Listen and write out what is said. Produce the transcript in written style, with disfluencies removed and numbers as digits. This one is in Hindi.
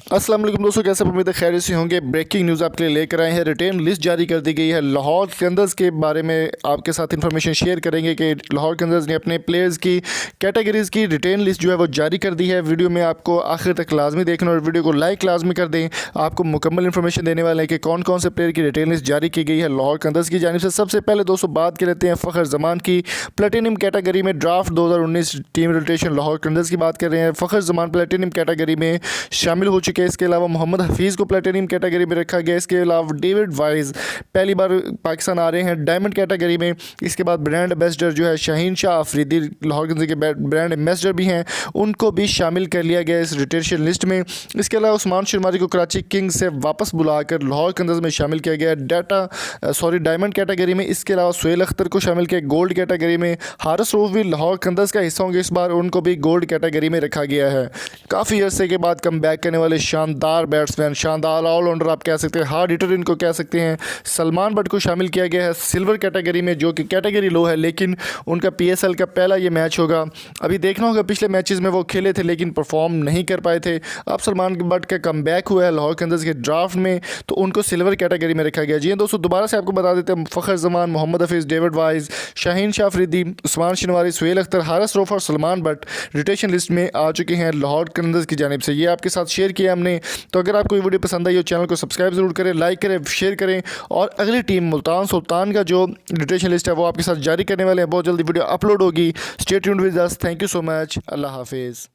अस्सलाम वालेकुम दोस्तों, कैसे उम्मीद है खैर से होंगे। ब्रेकिंग न्यूज़ आपके लिए लेकर आए हैं। रिटेन लिस्ट जारी कर दी गई है। लाहौर कलंदर्स के बारे में आपके साथ इंफॉर्मेशन शेयर करेंगे कि लाहौर कलंदर्स ने अपने प्लेयर्स की कैटेगरीज़ की रिटेन लिस्ट जो है वो जारी कर दी है। वीडियो में आपको आखिर तक लाजमी देखना और वीडियो को लाइक लाजमी कर दें। आपको मुकम्मल इन्फॉर्मेशन देने वाले हैं कि कौन कौन से प्लेयर की रिटेन लिस्ट जारी की गई है लाहौर कलंदर्स की जानिब से। सबसे पहले दोस्तों बात कर लेते हैं फ़खर जमान की। प्लेटिनम कैटेगरी में draft 2019 team rotation Lahore Qalandars की बात कर रहे हैं। फ़खर जमान प्लेटिनम कैटेगरी में शामिल हो चुके हैं। इसके अलावा मोहम्मद हफीज़ को प्लेटिनम कैटेगरी में रखा गया। इसके अलावा डेविड वाइज पहली बार पाकिस्तान आ रहे हैं डायमंड कैटेगरी में। इसके बाद ब्रांड एम्बेसडर जो है शाहीन शाह अफरीदी लाहौर कलंदर्स के ब्रांड एम्बेसडर भी हैं, उनको भी शामिल कर लिया गया इस रोटेशन लिस्ट में। इसके अलावा उस्मान शर्मारी को कराची किंग्स से वापस बुलाकर लाहौर कलंदर्स में शामिल किया गया डायमंड कैटेगरी में। इसके अलावा सुहेल अख्तर को शामिल किया गोल्ड कैटेगरी में। हारिस रऊफ भी लाहौर कलंदर्स का हिस्सा होंगे इस बार, उनको भी गोल्ड कैटेगरी में रखा गया है। काफ़ी अरसे के बाद कम बैक करने वाले शानदार बैट्समैन, शानदार ऑलराउंडर आप कह सकते हैं, हार्ड हिटर इनको कह सकते हैं, सलमान बट को शामिल किया गया है सिल्वर कैटेगरी में, जो कि कैटेगरी लो है, लेकिन उनका PSL का पहला ये मैच होगा। अभी देखना होगा, पिछले मैचेस में वो खेले थे लेकिन परफॉर्म नहीं कर पाए थे। अब सलमान बट का कम बैक हुआ है लाहौर कलंदर्स के ड्राफ्ट में, तो उनको सिल्वर कैटेगरी में रखा गया। जी दोस्तों, दोबारा से आपको बता देते हैं, फ़खर जमान, मोहम्मद हफीज़, डेविड वाइज, शाहीन शाह अफरीदी, उस्मान शर्मारी, सुहेल अख्तर, हारिस रऊफ और सलमान बट रोटेशन लिस्ट में आ चुके हैं लाहौर कलंदर्स की जानिब से। ये आपके साथ शेयर किया हमने। तो अगर आपको ये वीडियो पसंद आई हो, चैनल को सब्सक्राइब जरूर करें, लाइक करें, शेयर करें। और अगली टीम मुल्तान सुल्तान का जो रोटेशन लिस्ट है वो आपके साथ जारी करने वाले हैं। बहुत जल्दी वीडियो अपलोड होगी। Stay tuned with us. Thank you so much. अल्लाह हाफिज़।